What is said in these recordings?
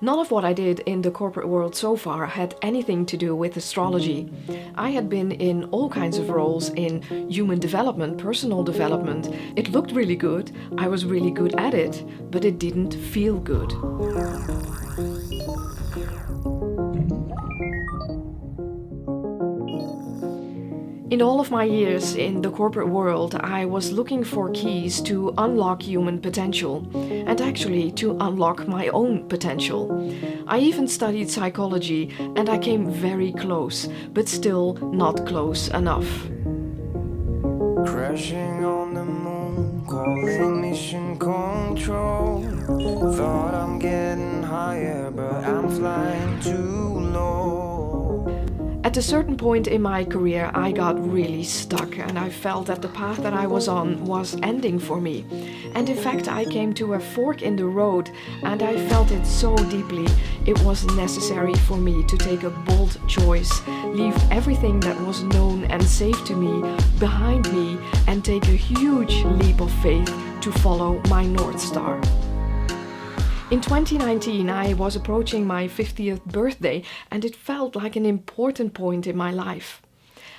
None of what I did in the corporate world so far had anything to do with astrology. I had been in all kinds of roles in human development, personal development. It looked really good, I was really good at it, but it didn't feel good. In all of my years in the corporate world, I was looking for keys to unlock human potential, and actually to unlock my own potential. I even studied psychology, and I came very close, but still not close enough. Crashing on the moon, calling mission control. Thought I'm getting higher, but I'm flying too low. At a certain point in my career, I got really stuck and I felt that the path that I was on was ending for me. And in fact, I came to a fork in the road and I felt it so deeply. It was necessary for me to take a bold choice, leave everything that was known and safe to me behind me and take a huge leap of faith to follow my North Star. In 2019, I was approaching my 50th birthday and it felt like an important point in my life.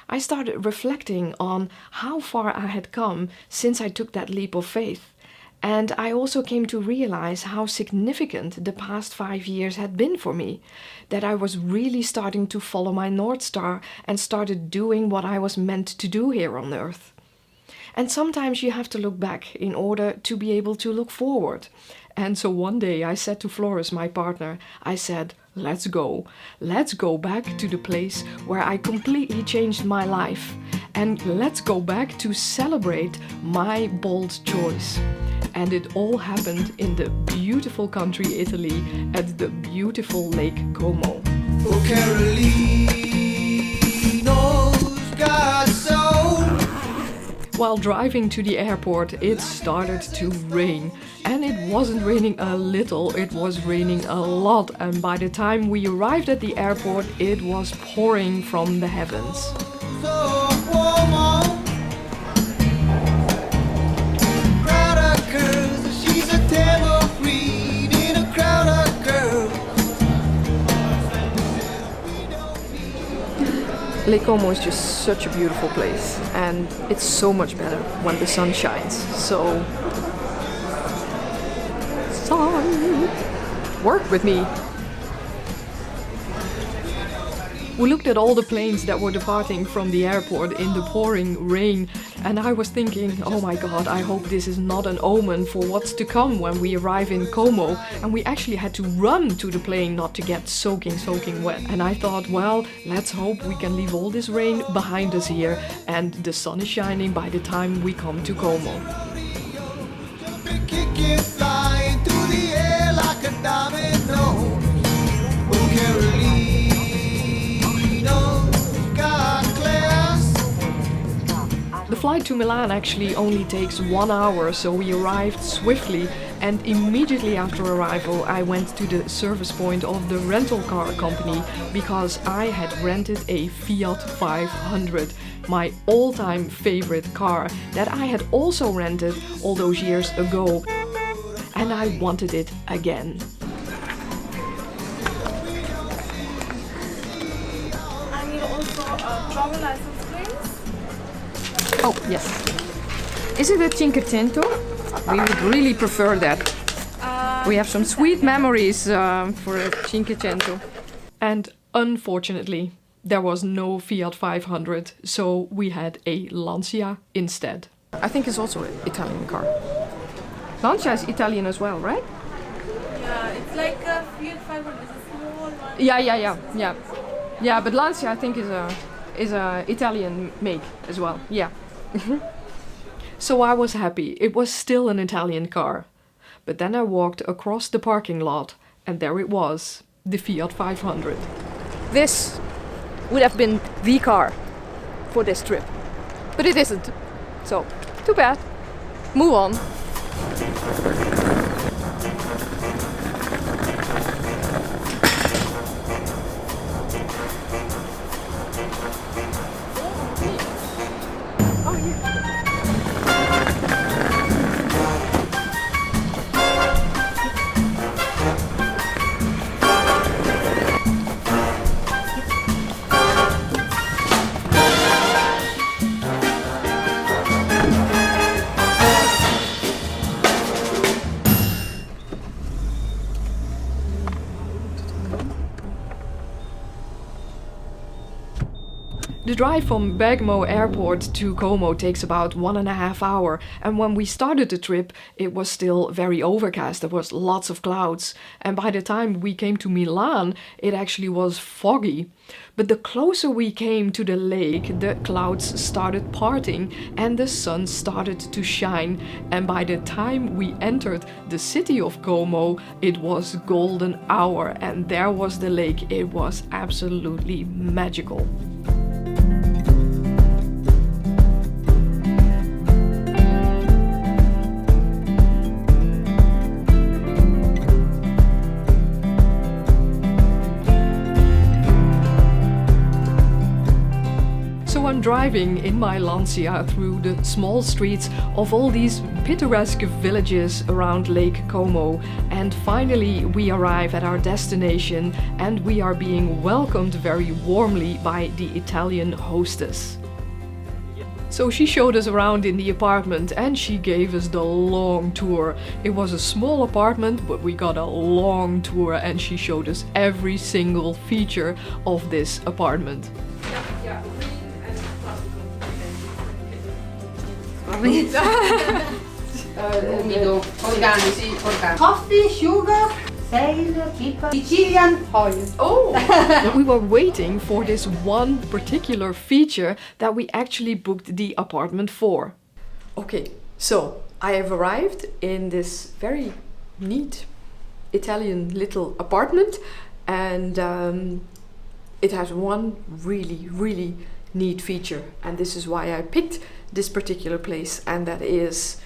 I started reflecting on how far I had come since I took that leap of faith. And I also came to realize how significant the past 5 years had been for me. That I was really starting to follow my North Star and started doing what I was meant to do here on Earth. And sometimes you have to look back in order to be able to look forward. And so one day I said to Floris, my partner, I said, let's go. Let's go back to the place where I completely changed my life. And let's go back to celebrate my bold choice. And it all happened in the beautiful country Italy at the beautiful Lake Como. Oh, Carolino's got soul. While driving to the airport, it started to rain. And it wasn't raining a little, it was raining a lot. And by the time we arrived at the airport, it was pouring from the heavens. Lake Como is just such a beautiful place, and it's so much better when the sun shines. So, sun, work with me. We looked at all the planes that were departing from the airport in the pouring rain, and I was thinking, oh my god, I hope this is not an omen for what's to come when we arrive in Como. And we actually had to run to the plane not to get soaking wet. And I thought, well, let's hope we can leave all this rain behind us here and the sun is shining by the time we come to Como. The flight to Milan actually only takes 1 hour, so we arrived swiftly, and immediately after arrival I went to the service point of the rental car company because I had rented a Fiat 500, my all-time favorite car that I had also rented all those years ago, and I wanted it again. I need also a travel license, please. Oh, yes. Is it a Cinquecento? We would really prefer that. We have some sweet memories for a Cinquecento. And unfortunately, there was no Fiat 500, so we had a Lancia instead. I think it's also an Italian car. Lancia is Italian as well, right? Yeah, it's like a Fiat 500, it's a small one. Yeah. Yeah, but Lancia I think is a Italian make as well. Yeah. So I was happy. It was still an Italian car. But then I walked across the parking lot and there it was, the Fiat 500. This would have been the car for this trip. But it isn't. So, too bad. Move on. The drive from Bergamo Airport to Como takes about 1.5 hours, and when we started the trip, it was still very overcast. There was lots of clouds, and by the time we came to Milan, it actually was foggy. But the closer we came to the lake, the clouds started parting and the sun started to shine, and by the time we entered the city of Como, it was golden hour, and there was the lake. It was absolutely magical. So I'm driving in my Lancia through the small streets of all these picturesque villages around Lake Como, and finally we arrive at our destination and we are being welcomed very warmly by the Italian hostess. So she showed us around in the apartment and she gave us the long tour. It was a small apartment, but we got a long tour and she showed us every single feature of this apartment. Umido, organici, coffee, sugar, sale, pepper, Sicilian oil. Oh! We were waiting for this one particular feature that we actually booked the apartment for. Okay, so I have arrived in this very neat Italian little apartment, and it has one really neat feature, and this is why I picked this particular place, and that is,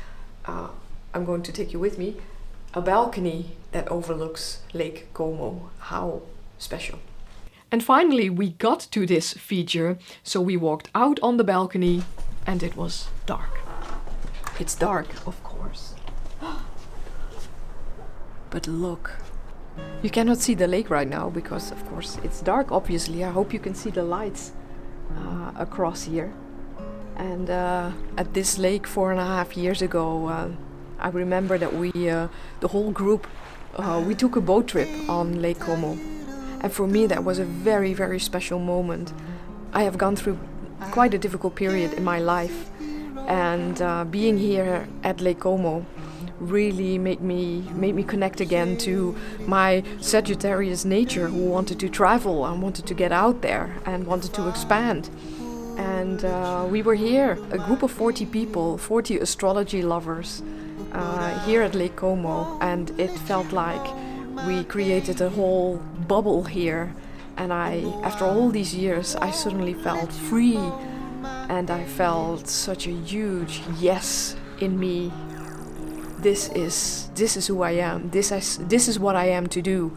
I'm going to take you with me, a balcony that overlooks Lake Como. How special. And finally we got to this feature, so we walked out on the balcony and it was dark. It's dark, of course. But look, you cannot see the lake right now because of course it's dark, obviously. I hope you can see the lights across here. And at this lake 4.5 years ago, I remember that we, the whole group, we took a boat trip on Lake Como. And for me that was a very special moment. I have gone through quite a difficult period in my life, and being here at Lake Como really made me connect again to my Sagittarius nature, who wanted to travel and wanted to get out there and wanted to expand. And we were here, a group of 40 people, 40 astrology lovers, here at Lake Como, and it felt like we created a whole bubble here. And after all these years, I suddenly felt free, and I felt such a huge yes in me. This is who I am. This is what I am to do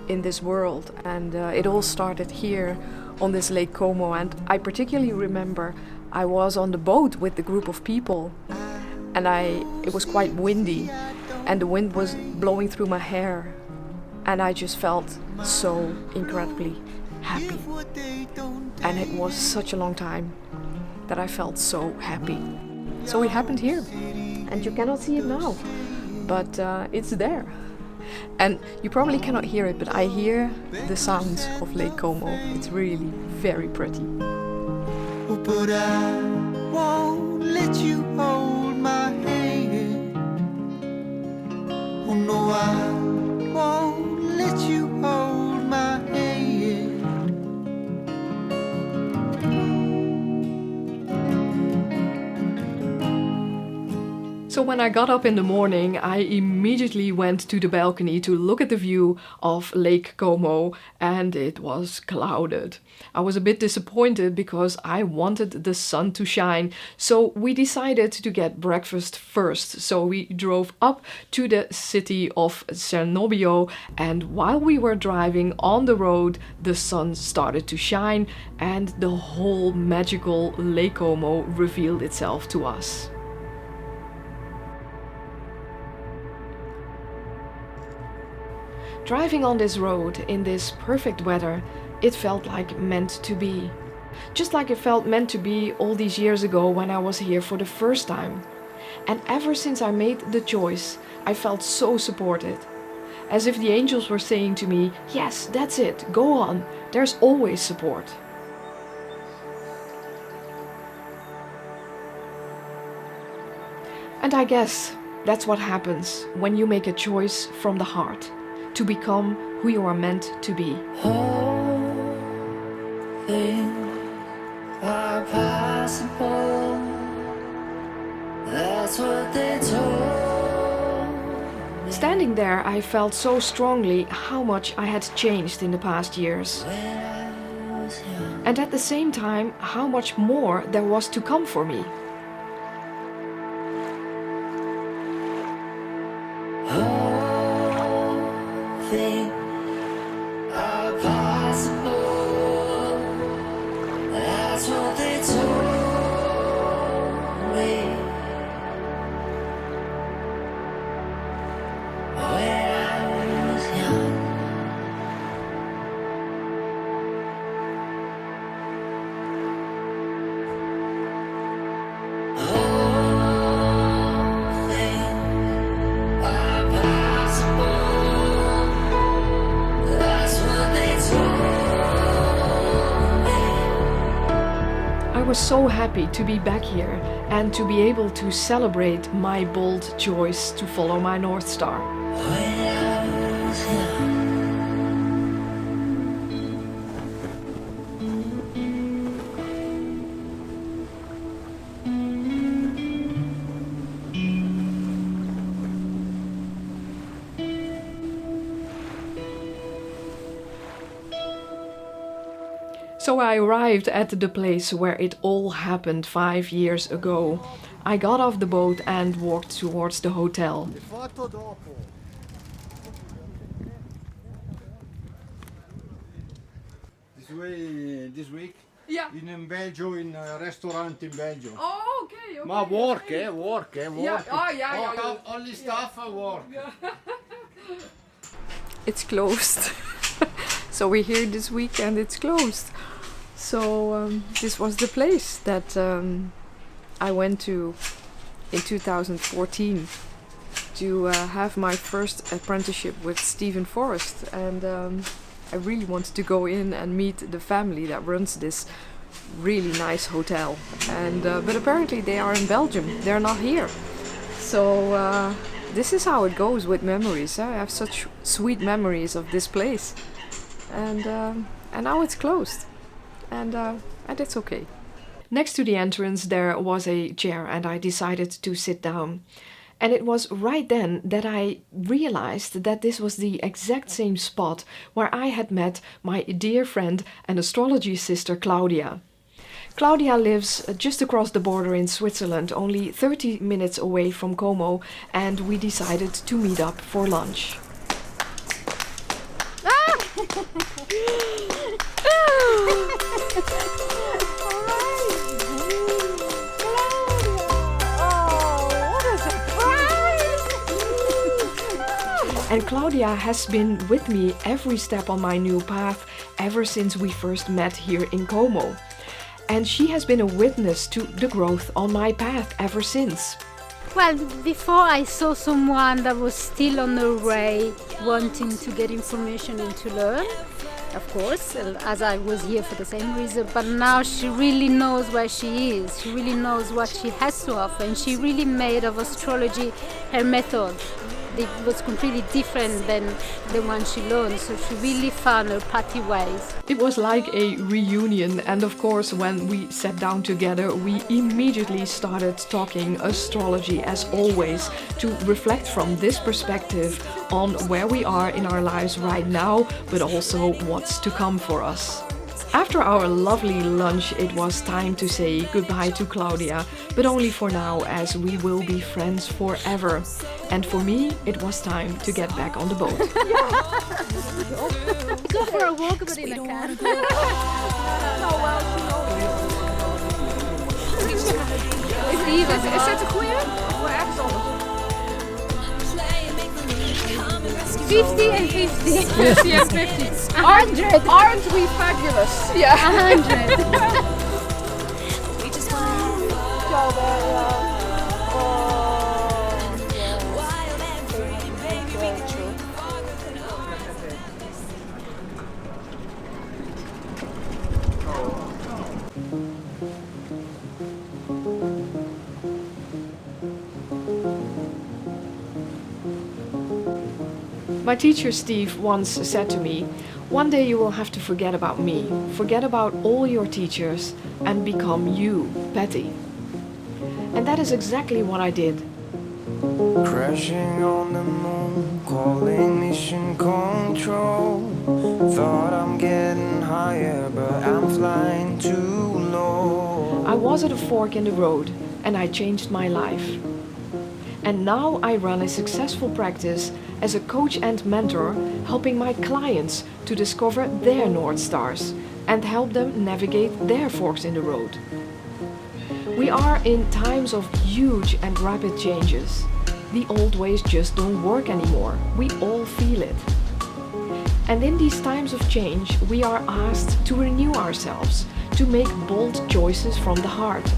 in this world. And it all started here on this Lake Como, and I particularly remember I was on the boat with the group of people, and it was quite windy and the wind was blowing through my hair, and I just felt so incredibly happy. And it was such a long time that I felt so happy. So it happened here, and you cannot see it now, but it's there. And you probably cannot hear it, but I hear the sounds of Lake Como. It's really very pretty. But I won't let you hold my hand. Oh no, I won't let you hold my hand. So when I got up in the morning, I immediately went to the balcony to look at the view of Lake Como, and it was clouded. I was a bit disappointed because I wanted the sun to shine, so we decided to get breakfast first. So we drove up to the city of Cernobbio, and while we were driving on the road, the sun started to shine and the whole magical Lake Como revealed itself to us. Driving on this road in this perfect weather, it felt like meant to be. Just like it felt meant to be all these years ago when I was here for the first time. And ever since I made the choice, I felt so supported. As if the angels were saying to me, yes, that's it, go on, there's always support. And I guess that's what happens when you make a choice from the heart to become who you are meant to be. All things are possible. That's what they told me. Standing there, I felt so strongly how much I had changed in the past years. When I was young. And at the same time, how much more there was to come for me. All things are possible. That's what they told me. When I was young. All things are possible. That's what they told me. I was so happy to be back here and to be able to celebrate my bold choice to follow my North Star. When I was young. So I arrived at the place where it all happened 5 years ago. I got off the boat and walked towards the hotel. Foto dopo. This week Yeah. in Belgium, in a restaurant in Belgium. Oh, okay. Ma work, work. Yeah, oh, yeah. Only staff work. It's closed. So we're here this week and it's closed. So this was the place that I went to in 2014 to have my first apprenticeship with Stephen Forrest, and I really wanted to go in and meet the family that runs this really nice hotel. And but apparently they are in Belgium. They're not here. So this is how it goes with memories. I have such sweet memories of this place, and now it's closed, and it's okay. Next to the entrance there was a chair, and I decided to sit down. And it was right then that I realized that this was the exact same spot where I had met my dear friend and astrology sister Claudia. Claudia lives just across the border in Switzerland, only 30 minutes away from Como, and we decided to meet up for lunch. And Claudia has been with me every step on my new path ever since we first met here in Como. And she has been a witness to the growth on my path ever since. Well, before I saw someone that was still on the way, wanting to get information and to learn, of course, as I was here for the same reason, but now she really knows where she is. She really knows what she has to offer, and she really made of astrology her method. It was completely different than the one she learned, so she really found her party ways. It was like a reunion, and of course when we sat down together we immediately started talking astrology as always, to reflect from this perspective on where we are in our lives right now, but also what's to come for us. After our lovely lunch, it was time to say goodbye to Claudia, but only for now, as we will be friends forever. And for me, it was time to get back on the boat. Go for a walk, but in a car. Is dat een goeie? Voor ergens anders. 50 and 50. 50 and 50. 100. Aren't we fabulous? Yeah. 100. My teacher Steve once said to me, "One day you will have to forget about me, forget about all your teachers, and become you, Patty." And that is exactly what I did. Crashing on the moon, calling mission control. Thought I'm getting higher, but I'm flying too low. I was at a fork in the road, and I changed my life. And now I run a successful practice as a coach and mentor, helping my clients to discover their North Stars and help them navigate their forks in the road. We are in times of huge and rapid changes. The old ways just don't work anymore. We all feel it. And in these times of change, we are asked to renew ourselves, to make bold choices from the heart.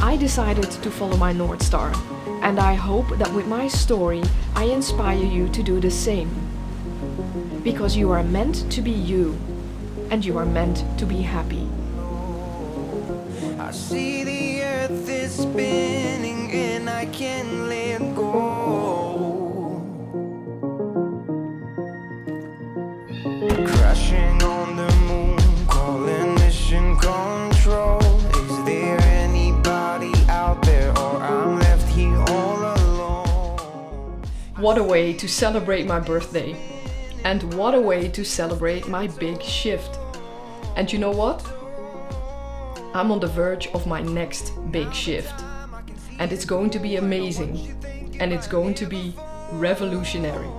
I decided to follow my North Star, and I hope that with my story, I inspire you to do the same. Because you are meant to be you, and you are meant to be happy. I see the earth is spinning and I can't let go. Crashing on the moon, calling mission control. Is there anybody out there, or I'm left here all alone? What a way to celebrate my birthday. And what a way to celebrate my big shift. And you know what? I'm on the verge of my next big shift. And it's going to be amazing. And it's going to be revolutionary.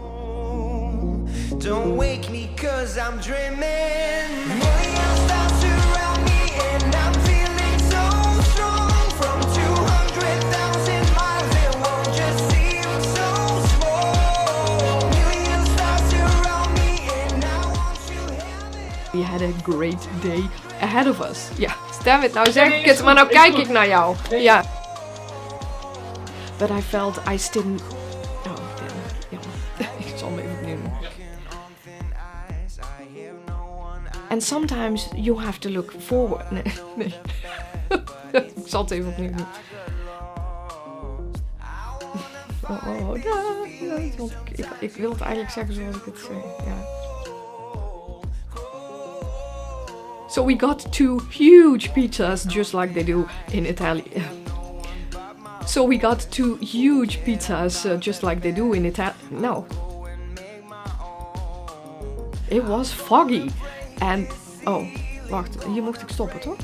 Don't wake me 'cause I'm dreaming. Million stars surround me and I'm feeling so strong. From 200,000 miles it won't just seem so small. Million stars surround me and I want you heaven. We had a great day ahead of us. Ja, damn it, nou zeg ik het, maar nou kijk ik naar jou. Ja. But I felt I still... Oh, damn. Ja. Ik zal hem even opnieuw doen. And sometimes you have to look forward. Nee, nee. Ik zal het even opnieuw doen. Ik wil het eigenlijk zeggen zoals ik het zeg. Ja. So we got 2 huge pizzas, just like they do in Italy. So we got 2 huge pizzas, just like they do in Italy. No. It was foggy. And, oh, wacht, hier mocht ik stoppen, toch?